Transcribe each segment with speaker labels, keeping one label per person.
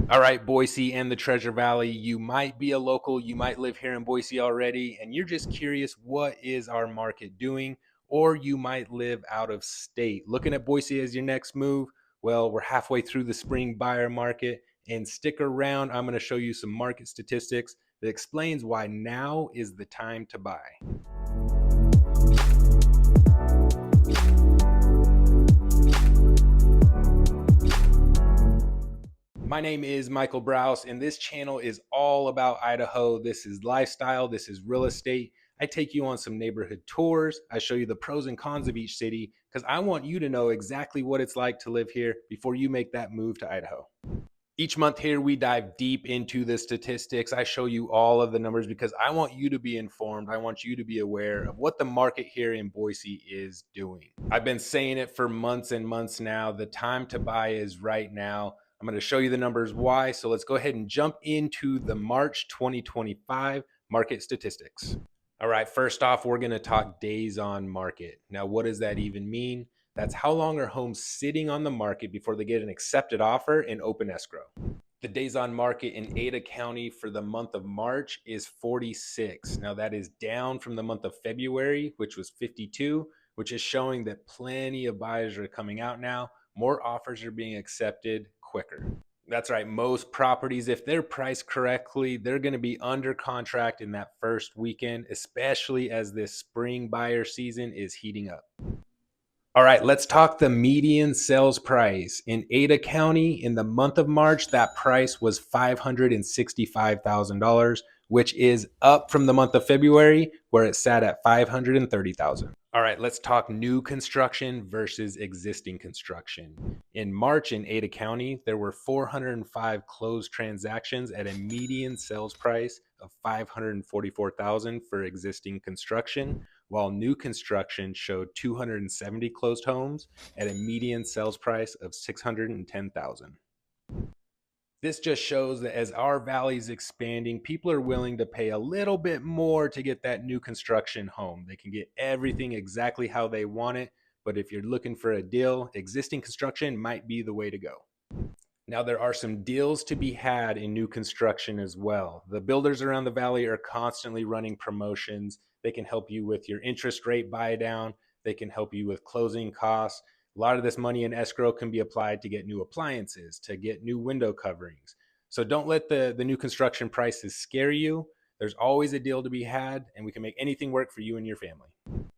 Speaker 1: All right, Boise and the Treasure Valley, you might be a local, you might live here in Boise already, and you're just curious what is our market doing, or you might live out of state. Looking at Boise as your next move, well, we're halfway through the spring buyer market, and stick around. I'm going to show you some market statistics that explains why now is the time to buy. My name is Michael Browse, and this channel is all about Idaho. This is lifestyle, this is real estate. I take you on some neighborhood tours. I show you the pros and cons of each city because I want you to know exactly what it's like to live here before you make that move to Idaho. Each month here, we dive deep into the statistics. I show you all of the numbers because I want you to be informed. I want you to be aware of what the market here in Boise is doing. I've been saying it for months and months now. The time to buy is right now. I'm going to show you the numbers why. So let's go ahead and jump into the March 2025 market statistics. All right, first off, we're going to talk days on market. Now, what does that even mean? That's how long are homes sitting on the market before they get an accepted offer and open escrow. The days on market in Ada County for the month of March is 46. Now that is down from the month of February, which was 52, which is showing that plenty of buyers are coming out now. More offers are being accepted quicker. That's right. Most properties, if they're priced correctly, they're going to be under contract in that first weekend, especially as this spring buyer season is heating up. All right, let's talk the median sales price. In Ada County, in the month of March, that price was $565,000, which is up from the month of February, where it sat at $530,000. All right, let's talk new construction versus existing construction. In March in Ada County, there were 405 closed transactions at a median sales price of $544,000 for existing construction, while new construction showed 270 closed homes at a median sales price of $610,000. This just shows that as our valley is expanding, people are willing to pay a little bit more to get that new construction home. They can get everything exactly how they want it, but if you're looking for a deal, existing construction might be the way to go. Now, there are some deals to be had in new construction as well. The builders around the valley are constantly running promotions. They can help you with your interest rate buy down. They can help you with closing costs. A lot of this money in escrow can be applied to get new appliances, to get new window coverings. So don't let the new construction prices scare you. There's always a deal to be had, and we can make anything work for you and your family.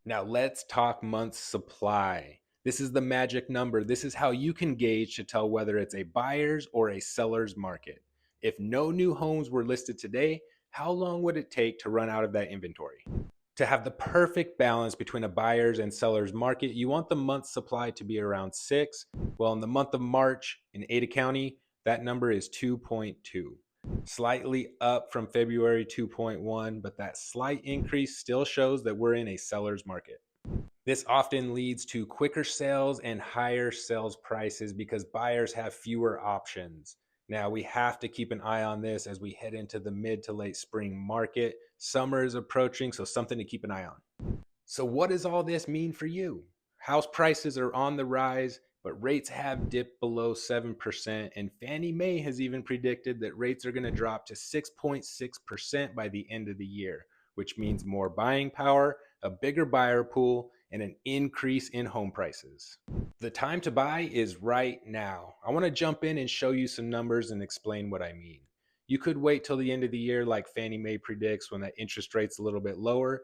Speaker 1: Now let's talk months supply. This is the magic number. This is how you can gauge to tell whether it's a buyer's or a seller's market. If no new homes were listed today, how long would it take to run out of that inventory? To have the perfect balance between a buyer's and seller's market, you want the month supply to be around 6. Well, in the month of March in Ada County, that number is 2.2. Slightly up from February 2.1, but that slight increase still shows that we're in a seller's market. This often leads to quicker sales and higher sales prices because buyers have fewer options. Now, we have to keep an eye on this as we head into the mid to late spring market. Summer is approaching, so something to keep an eye on. So what does all this mean for you? House prices are on the rise, but rates have dipped below 7%, and Fannie Mae has even predicted that rates are going to drop to 6.6% by the end of the year, which means more buying power, a bigger buyer pool, and an increase in home prices. The time to buy is right now. I want to jump in and show you some numbers and explain what I mean. You could wait till the end of the year like Fannie Mae predicts when that interest rate's a little bit lower.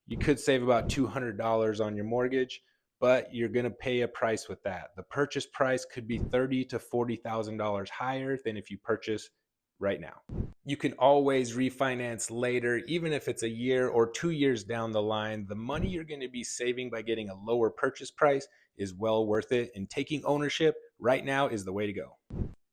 Speaker 1: You could save about $200 on your mortgage, but you're going to pay a price with that. The purchase price could be $30,000 to $40,000 higher than if you purchase right now. You can always refinance later, even if it's a year or 2 years down the line. The money you're going to be saving by getting a lower purchase price is well worth it, and taking ownership right now is the way to go.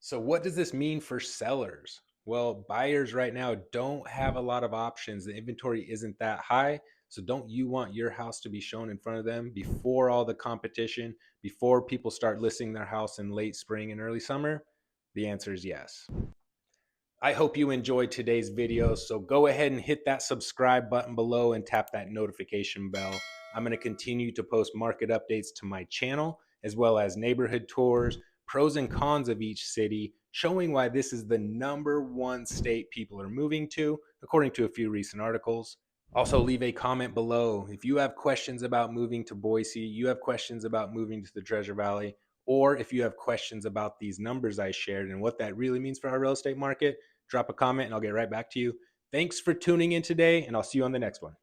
Speaker 1: So what does this mean for sellers? Well, buyers right now don't have a lot of options. The inventory isn't that high. So don't you want your house to be shown in front of them before all the competition, before people start listing their house in late spring and early summer? The answer is yes. I hope you enjoyed today's video, so go ahead and hit that subscribe button below and tap that notification bell. I'm going to continue to post market updates to my channel, as well as neighborhood tours, pros and cons of each city, showing why this is the #1 state people are moving to, according to a few recent articles. Also, leave a comment below if you have questions about moving to Boise, you have questions about moving to the Treasure Valley, or if you have questions about these numbers I shared and what that really means for our real estate market. Drop a comment and I'll get right back to you. Thanks for tuning in today, and I'll see you on the next one.